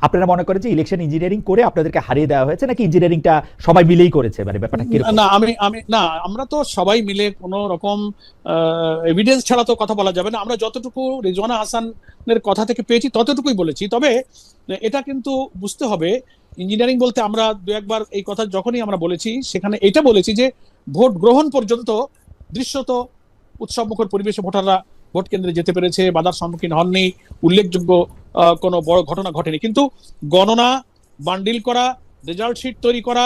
আপনারা মনে করেন যে ইলেকশন ইঞ্জিনিয়ারিং করে আপনাদেরকে হারিয়ে দেওয়া হয়েছে, নাকি ইঞ্জিনিয়ারিংটা সবাই মিলেই করেছে, মানে ব্যাপারটা কি? না, আমি না, আমরা তো সবাই মিলে কোনো রকম এভিডেন্স ছাড়া তো কথা বলা যাবে না। আমরা যতটুকু রিজওয়ানা হাসানের কথা থেকে পেয়েছি ততটুকুই বলেছি। তবে এটা কিন্তু বুঝতে হবে, ইঞ্জিনিয়ারিং বলতে আমরা দু একবার এই কথা যখনই আমরা বলেছি সেখানে এটা বলেছি যে ভোট গ্রহণ পর্যন্ত দৃশ্যত উৎসবমুখর পরিবেশে ভোটাররা ভোট কেন্দ্রে যেতে পেরেছে, বাধার সম্মুখীন হননি, উল্লেখযোগ্য কোনো বড় ঘটনা ঘটেনি। কিন্তু গণনা, বান্ডিল করা, রেজাল্ট শিট তৈরি করা,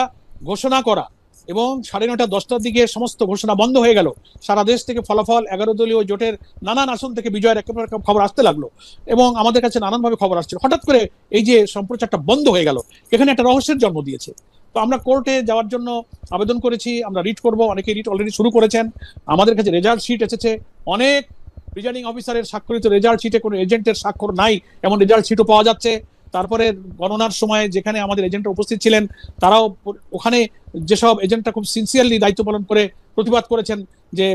ঘোষণা করা এবং 9:30-10টার দিকে সমস্ত ঘোষণা বন্ধ হয়ে গেল। সারা দেশ থেকে ফলাফল, 11 দলীয় জোটের নানান আসন থেকে বিজয়ের একের পর এক খবর আসতে লাগলো এবং আমাদের কাছে নানানভাবে খবর আসছিল। হঠাৎ করে এই যে সম্প্রচারটা বন্ধ হয়ে গেল, এখানে একটা রহস্যের জন্ম দিয়েছে। তো আমরা কোর্টে যাওয়ার জন্য আবেদন করেছি, আমরা রিট করব, অনেকে রিট অলরেডি শুরু করেছেন। আমাদের কাছে রেজাল্ট শিট এসেছে, অনেক প্রিজাইডিং অফিসারের স্বাক্ষরিত রেজাল্ট শিটে কোনো এজেন্টের স্বাক্ষর নাই এমন রেজাল্ট শিটও পাওয়া যাচ্ছে। তারপরে গণনার সময় যেখানে আমাদের এজেন্টরা উপস্থিত ছিলেন, তারাও ওখানে যেসব এজেন্টরা খুব সিনসিয়ারলি দায়িত্ব পালন করে প্রতিবাদ করেছেন যে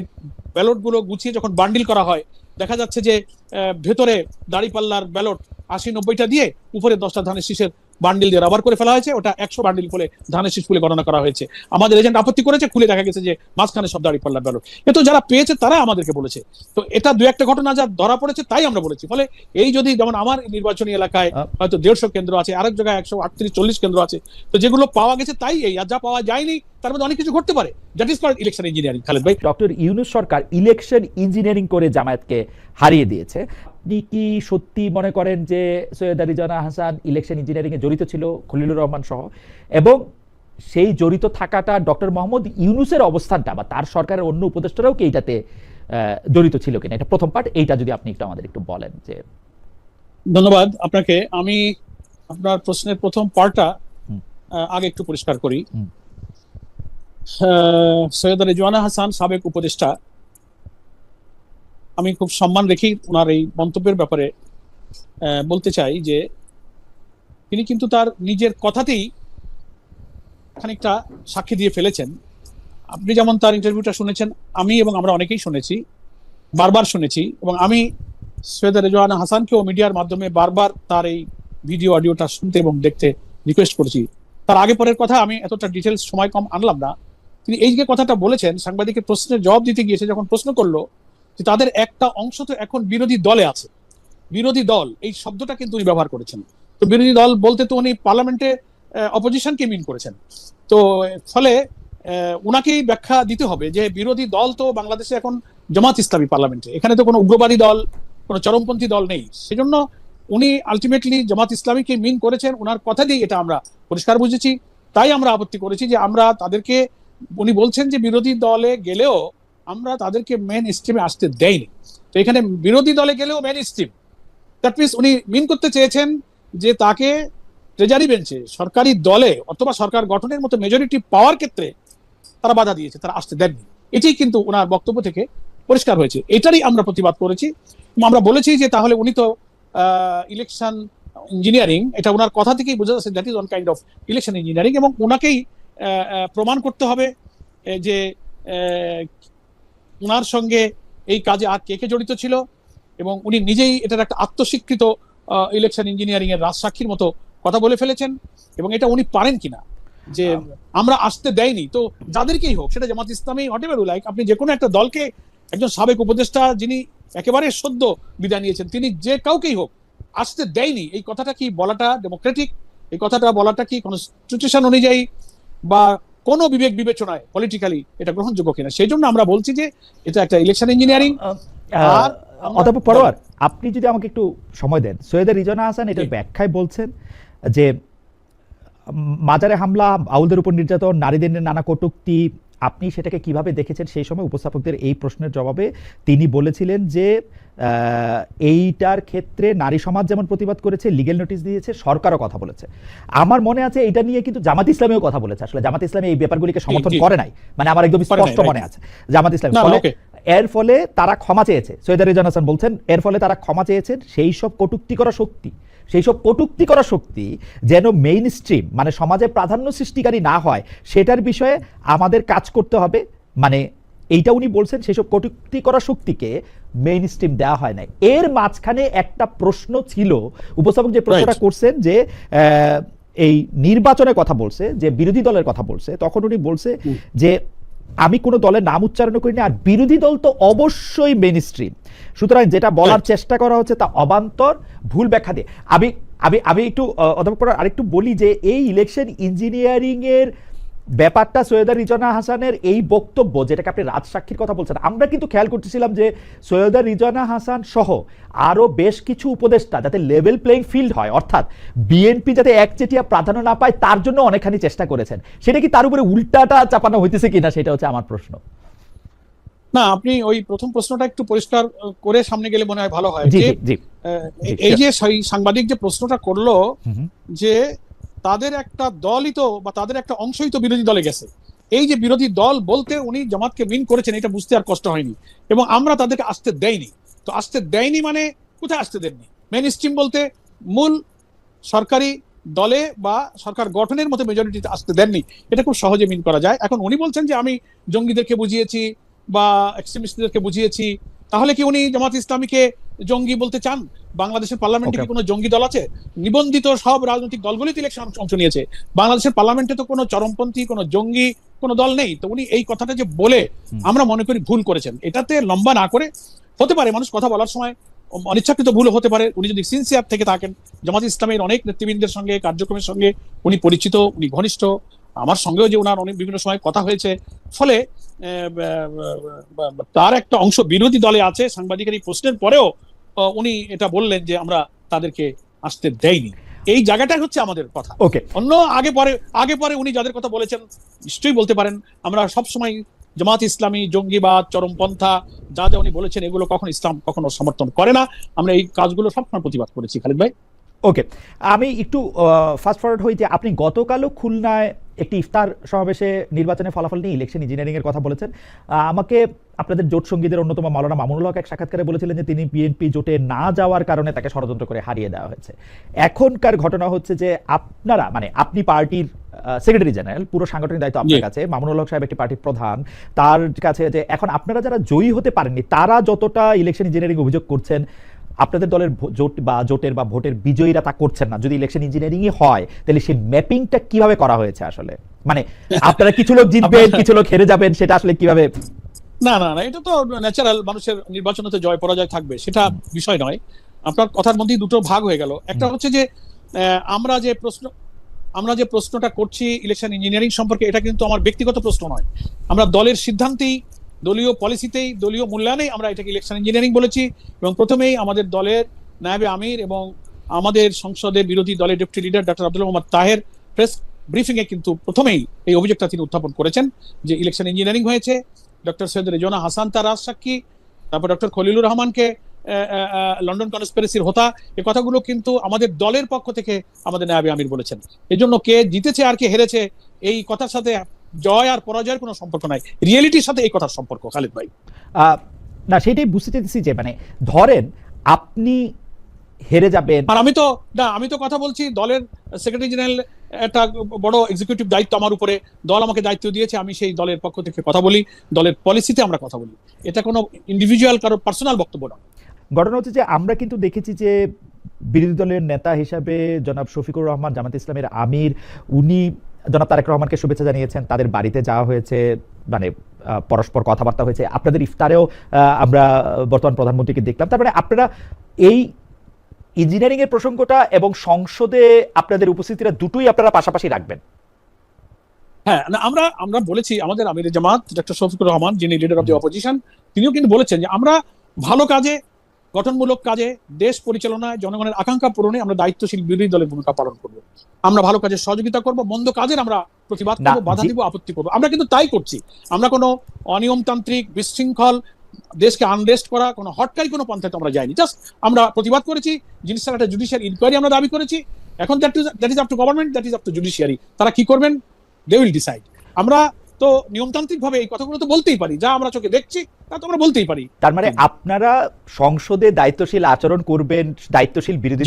ব্যালটগুলো গুছিয়ে যখন বান্ডিল করা হয়, দেখা যাচ্ছে যে ভেতরে দাঁড়িপাল্লার ব্যালট 80-90টা দিয়ে উপরে 10টা ধানের শীষের বান্ডিল দিয়ে রাবার করে ফেলা হয়েছে, ওটা 100 বান্ডিল বলে ধানের শীষ বলে গণনা করা হয়েছে। আমাদের এজেন্ট আপত্তি করেছে, খুলে দেখা গেছে যে মাঝখানে সব দাঁড়িপাল্লার ব্যালট। এ তো যারা পেয়েছে তারা আমাদেরকে বলেছে। তো এটা দু একটা ঘটনা যা ধরা পড়েছে তাই আমরা বলেছি। ফলে এই যদি যেমন আমার নির্বাচনী এলাকায় হয়তো 150 কেন্দ্র আছে, আরেক জায়গায় 138-40 কেন্দ্র আছে, তো যেগুলো পাওয়া গেছে তাই এই, আর যা পাওয়া যায়নি তার মধ্যে অনেক কিছু ঘটতে পারে। That is called election engineering. Khaled ভাই, ডক্টর ইউনূস সরকার ইলেকশন ইঞ্জিনিয়ারিং করে জামায়াতকে হারিয়ে দিয়েছে। আপনি কি সত্যি মনে করেন যে সৈয়দা রিজওয়ানা হাসান ইলেকশন ইঞ্জিনিয়ারিং এ জড়িত ছিল, খলিলুর রহমান সহ, এবং সেই জড়িত থাকাটা ডক্টর মোহাম্মদ ইউনূসের অবস্থানটা বা তার সরকারের অন্য উপদেষ্টারাও কি এইটাতে জড়িত ছিল কিনা? এটা প্রথম পার্ট, এইটা যদি আপনি একটু আমাদের একটু বলেন। যে ধন্যবাদ আপনাকে। আমি আপনার প্রশ্নের প্রথম পার্টটা আগে একটু পরিষ্কার করি। সৈয়দা রিজওয়ানা হাসান সাবেক উপদেষ্টা, আমি খুব সম্মান রেখে ওনার এই মন্তব্যের ব্যাপারে বলতে চাই যে তিনি কিন্তু তার নিজের কথাতেই খানিকটা সাক্ষী দিয়ে ফেলেছেন। আপনি যেমন তার ইন্টারভিউটা শুনেছেন, আমি এবং আমরা অনেকেই শুনেছি, বারবার শুনেছি, এবং আমি সৈয়দা রিজওয়ানা হাসানকেও মিডিয়ার মাধ্যমে বারবার তার এই ভিডিও অডিওটা শুনতে এবং দেখতে রিকোয়েস্ট করেছি। তার আগে পরের কথা আমি এতটা ডিটেলস সময় কম আনলাম না। তিনি এই যে কথাটা বলেছেন, সাংবাদিকের প্রশ্নের জবাব দিতে গিয়েছে যখন প্রশ্ন করলো যে তাদের একটা অংশ তো এখন বিরোধী দলে আছে, বিরোধী দল এই শব্দটা কিন্তু উনি ব্যবহার করেছেন। তো বিরোধী দল বলতে তো উনি পার্লামেন্টে অপোজিশনকে মিন করেছেন। তো ফলে উনাকেই ব্যাখ্যা দিতে হবে যে বিরোধী দল তো বাংলাদেশে এখন জামাত ইসলামী পার্লামেন্টে, এখানে তো কোনো উগ্রবাদী দল, কোনো চরমপন্থী দল নেই। সেজন্য উনি আলটিমেটলি জামাত ইসলামীকে মিন করেছেন, ওনার কথা দিয়ে এটা আমরা পরিষ্কার বুঝেছি। তাই আমরা আপত্তি করেছি যে আমরা তাদেরকে, উনি বলছেন যে বিরোধী দলে গেলেও আমরা তাদেরকে মেন স্ট্রিমে আসতে দেয়নি। তো এখানে বিরোধী দলে গেলেও মেন স্ট্রিম, দ্যাট মিনস উনি মিন করতে চেয়েছেন যে তাকে ট্রেজারি বেঞ্চে সরকারি দলে অথবা সরকার গঠনের মতো মেজরিটি পাওয়ার ক্ষেত্রে তারা বাধা দিয়েছে, তারা আসতে দেননি। এটাই কিন্তু ওনার বক্তব্য থেকে পরিষ্কার হয়েছে। এটারই আমরা প্রতিবাদ করেছি। আমরা বলেছি যে তাহলে উনি তো ইলেকশন ইঞ্জিনিয়ারিং, এটা ওনার কথা থেকেই বোঝা যাচ্ছে that is one kind of election engineering, এবং ওনাকেই প্রমাণ করতে হবে যে ওনার সঙ্গে এই কাজে আর কে কে জড়িত ছিল, এবং উনি নিজেই এটার একটা আত্মস্বীকৃত ইলেকশন ইঞ্জিনিয়ারিং এর রাজসাক্ষীর মতো কথা বলে ফেলেছেন। এবং এটা উনি পারেন কিনা যে আমরা আসতে দেয়নি, তো যাদেরকেই হোক, সেটা Jamaat Islami whatever you like, আপনি যে কোনো একটা দলকে, একজন সাবেক উপদেষ্টা যিনি একেবারে সদ্য বিদায় নিয়েছেন, তিনি যে কাউকেই হোক আসতে দেয়নি, এই কথাটা কি বলাটা ডেমোক্রেটিক? এই কথাটা বলাটা কি কনস্টিটিউশন অনুযায়ী বা কোনো বিবেক বিবেচনায় পলিটিক্যালি এটা গ্রহণযোগ্য কিনা? সেই জন্য আমরা বলছি যে এটা একটা ইলেকশন ইঞ্জিনিয়ারিং। আর অধ্যাপক পরোয়ার, আপনি যদি আমাকে একটু সময় দেন, সৈয়দা রিজওয়ানা হাসান এটার ব্যাখ্যায় বলছেন যে মাজারে হামলা, আউলদের উপর নির্যাতন, নারীদের নানা কটূক্তি, আপনি সেটাকে কিভাবে দেখেছেন? সেই সময় উপস্থাপকদের এই প্রশ্নের জবাবে তিনি বলেছিলেন যে এইটার ক্ষেত্রে নারী সমাজ যেমন প্রতিবাদ করেছে, লিগ্যাল নোটিশ দিয়েছে, সরকারও কথা বলেছে। আমার মনে আছে এটা নিয়ে কিন্তু জামাত ইসলামীও কথা বলেছে। আসলে জামাত ইসলামী এই ব্যাপারগুলিকে সমর্থন করে নাই, মানে আমার একদম স্পষ্ট মনে আছে জামাত ইসলামী। এর ফলে তারা ক্ষমা চেয়েছে, সৈয়দা রিজওয়ানা হাসান বলছেন এর ফলে তারা ক্ষমা চেয়েছেন। সেই সব কটূক্তি করা শক্তি যেন মেইন স্ট্রিম, মানে সমাজে প্রাধান্য সৃষ্টিকারী না হয়, সেটার বিষয়ে আমাদের কাজ করতে হবে। মানে এইটা উনি বলছেন সেসব কটূক্তি করা শক্তিকে মেইন স্ট্রিম দেওয়া হয় নাই। এর মাঝখানে একটা প্রশ্ন ছিল, উপস্থাপক যে প্রশ্নটা করছেন যে এই নির্বাচনের কথা বলছে, যে বিরোধী দলের কথা বলছে, তখন উনি বলছে যে আমি কোনো দলের নাম উচ্চারণ করিনি, আর বিরোধী দল তো অবশ্যই মেইন স্ট্রিম, সুতরাং যেটা বলার চেষ্টা করা হচ্ছে তা অবান্তর, ভুল ব্যাখ্যা দিয়ে। আমি আমি আমি একটু অধ্যাপক আরেকটু বলি যে এই ইলেকশন ইঞ্জিনিয়ারিং এর ব্যাপারটা সৈয়দা রিজওয়ানা হাসানের এই বক্তব্য, যেটাকে আপনি রাজসাক্ষীর কথা বলছেন, আমরা কিন্তু খেয়াল করতেছিলাম যে সৈয়দা রিজওয়ানা হাসান সহ আরো বেশ কিছু উপদেষ্টা যাতে লেভেল প্লেইং ফিল্ড হয়, অর্থাৎ বিএনপি যাতে একচেটিয়া প্রাধান্য না পায় তার জন্য অনেকখানি চেষ্টা করেছেন। সেটা কি তার উপরে উল্টাটা চাপানো হইতেছে কিনা, সেটা হচ্ছে আমার প্রশ্ন। না, আপনি ওই প্রথম প্রশ্নটা একটু পরিষ্কার করে সামনে গেলে মনে হয় ভালো হয়। এই যে সাংবাদিক যে প্রশ্নটা করলো যে তাদের একটা দলই তো, বা তাদের একটা অংশই তো বিরোধী দলে গেছে, এই যে বিরোধী দল বলতে উনি জামাতকে মিন করেছেন, এটা বুঝতে আর কষ্ট হয়নি, এবং আমরা তাদেরকে আসতে দেয়নি। তো আসতে দেয়নি মানে কোথায় আসতে দেননি? মেইন স্ট্রিম বলতে মূল সরকারি দলে বা সরকার গঠনের মতো মেজরিটিতে আসতে দেননি, এটা খুব সহজে মিন করা যায়। এখন উনি বলছেন যে আমি জঙ্গিদেরকে বুঝিয়েছি বা এক্সট্রিমিস্টদেরকে বুঝিয়েছি, তাহলে কি উনি জামাত ইসলামীকে জঙ্গি বলতে চান? বাংলাদেশের পার্লামেন্টে কি কোনো জঙ্গি দল আছে? নিবন্ধিত সব রাজনৈতিক দলগুলি তো ইলেকশন অংশ নিয়েছে, বাংলাদেশের পার্লামেন্টে তো কোনো চরমপন্থী কোনো জঙ্গি কোনো দল নেই। তো উনি এই কথাটা যে বলে আমরা মনে করি ভুল করেছেন। এটাতে লম্বা না করে, হতে পারে মানুষ কথা বলার সময় অনিচ্ছাকৃত ভুল হতে পারে, উনি যদি সিনসিয়ার থেকে থাকেন, জামাত ইসলামের অনেক নেতৃবৃন্দের সঙ্গে কার্যক্রমের সঙ্গে উনি পরিচিত, উনি ঘনিষ্ঠ, আমার সঙ্গেও যে ওনার অনেক বিভিন্ন সময় কথা হয়েছে, ফলে তার একটা অংশ বিরোধী দলে আছে। সাংবাদিকের এই প্রশ্নের পরেও উনি এটা বললেন যে আমরা তাদেরকে আসতে দেয়নি, এই জায়গাটাই হচ্ছে আমাদের কথা। ওকে, অন্য আগে পরে উনি যাদের কথা বলেছেন নিশ্চয়ই বলতে পারেন। আমরা সবসময় জামাত ইসলামী, জঙ্গিবাদ, চরমপন্থা যা যা উনি বলেছেন এগুলো কখনো ইসলাম কখনো সমর্থন করে না। আমরা এই কাজগুলো সবসময় প্রতিবাদ করেছি। খালিদ ভাই, ওকে, আমি একটু ফাস্ট ফরওয়ার্ড হই যে আপনি গতকালও খুলনায় একটি ইফতার সমাবেশে নির্বাচনের ফলাফল নিয়ে ইলেকশন ইঞ্জিনিয়ারিং এর কথা বলেছেন। আমাকে আপনাদের জোট সঙ্গীদের অন্যতম মাওলানা মামুনুল হক এক সাক্ষাৎকারে বলেছিলেন যে তিনি বিএনপি জোটে না যাওয়ার কারণে তাকে ষড়যন্ত্র করে হারিয়ে দেওয়া হয়েছে। এখনকার ঘটনা হচ্ছে যে আপনারা, মানে আপনি পার্টির সেক্রেটারি জেনারেল, পুরো সাংগঠনিক দায়িত্ব আপনার কাছে, মামুনুল হক সাহেব একটি পার্টির প্রধান, তার কাছে যে এখন আপনারা যারা জয়ী হতে পারেননি তারা যতটা ইলেকশন ইঞ্জিনিয়ারিং অভিযোগ করছেন, আপনাদের দলের জোট বা জোটের বা ভোটের বিজয়ীরা তা করছেন না। যদি ইলেকশন ইঞ্জিনিয়ারিং হয় তাহলে সেই ম্যাপিংটা কিভাবে করা হয়েছে আসলে, মানে আপনারা কিছু লোক জিতবেন কিছু লোক হেরে যাবেন, সেটা আসলে কিভাবে? না না না, এটা তো ন্যাচারাল, মানুষের নির্বাচনে তো জয় পরাজয় থাকবে, সেটা বিষয় নয়। আপনার কথার মধ্যেই দুটো ভাগ হয়ে গেল। একটা হচ্ছে যে আমরা যে প্রশ্নটা করছি ইলেকশন ইঞ্জিনিয়ারিং সম্পর্কে, এটা কিন্তু আমার ব্যক্তিগত প্রশ্ন নয়। আমরা দলের সিদ্ধান্তেই, দলীয় পলিসিতেই, দলীয় মূল্যায়নেই আমরা এটাকে ইলেকশন ইঞ্জিনিয়ারিং বলেছি, এবং প্রথমেই আমাদের দলের নায়েবে আমির এবং আমাদের সংসদের বিরোধী দলের deputy leader doctor Abdul Mohammad Taher press briefing এ কিন্তু প্রথমেই এই অভিযোগটা তিনি উত্থাপন করেছেন যে ইলেকশন ইঞ্জিনিয়ারিং হয়েছে। ডক্টর সৈয়দ রিজওয়ানা হাসান তার রাজসাক্ষী, তারপর ডক্টর খলিলুর রহমানকে লন্ডন কনস্পিরেসির হোতা, এই কথাগুলো কিন্তু আমাদের দলের পক্ষ থেকে আমাদের নায়েবে আমির বলেছেন। এজন্য কে জিতেছে আর কে হেরেছে এই কথার সাথে জয় আর পরাজয়ের কোনো সম্পর্ক নাই, রিয়েলিটির সাথে এই কথার সম্পর্ক। খালিদ ভাই, না সেটাই বুঝতে চাইছি যে মানে ধরেন আপনি হেরে যাবেন, আর আমি তো কথা বলছি দলের সেক্রেটারি জেনারেল, একটা বড় এক্সিকিউটিভ দায়িত্ব আমার উপরে, দল আমাকে দায়িত্ব দিয়েছে, আমি সেই দলের পক্ষ থেকে কথা বলি, দলের পলিসিতে আমরা কথা বলি, এটা কোনো ইন্ডিভিজুয়াল কারো পার্সোনাল বক্তব্য না। ঘটনা হচ্ছে যে আমরা কিন্তু দেখেছি যে বিরোধী দলের নেতা হিসাবে জনাব শফিকুর রহমান, জামাত ইসলামের আমির, উনি জনাব তারেক রহমানকে শুভেচ্ছা জানিয়েছেন, তাদের বাড়িতে যাওয়া হয়েছে, মানে পরস্পর কথাবার্তা হয়েছে। আপনাদের ইফতারেও আমরা বর্তমান প্রধানমন্ত্রীকে দেখলাম। তারপরে আপনারা এই ইঞ্জিনিয়ারিং এর প্রসঙ্গটা এবং সংসদে আপনাদের উপস্থিতিটা দুটোই আপনারা পাশাপাশি রাখবেন। হ্যাঁ, আমরা বলেছি আমাদের আমির জামাত ডক্টর শফিকুর রহমান, যিনি লিডার অফ দি অপোজিশন, তিনিও কিন্তু বলেছেন যে আমরা ভালো কাজে, গঠনমূলক কাজে, দেশ পরিচালনায়, জনগণের আকাঙ্ক্ষা পূরণে আমরা দায়িত্বশীল বিরোধী দলের ভূমিকা পালন করব। আমরা ভালো কাজের সহযোগিতা করব, মন্দ কাজের আমরা প্রতিবাদ করব, বাধা দিব, আপত্তি করব। আমরা কিন্তু তাই করছি। আমরা কোনো অনিয়মতান্ত্রিক, বিশৃঙ্খল, দেশকে আনরেস্ট করা কোনো হটকারী কোনো পন্থায় আমরা যাইনি। জাস্ট আমরা প্রতিবাদ করেছি, জিনিসটার একটা জুডিশিয়াল ইনকোয়ারি আমরা দাবি করেছি। এখন that is up to government, that is up to judiciary, তারা কি করবেন দে উইল ডিসাইড। আমরা তো নিয়মতান্ত্রিক ভাবে এই কথাগুলো তো বলতেই পারি, যা আমরা চোখে দেখছি তা তো আমরা বলতেই পারি। তার মানে আপনারা সংসদে দায়িত্বশীল আচরণ করবেন, দায়িত্বশীল বিরোধী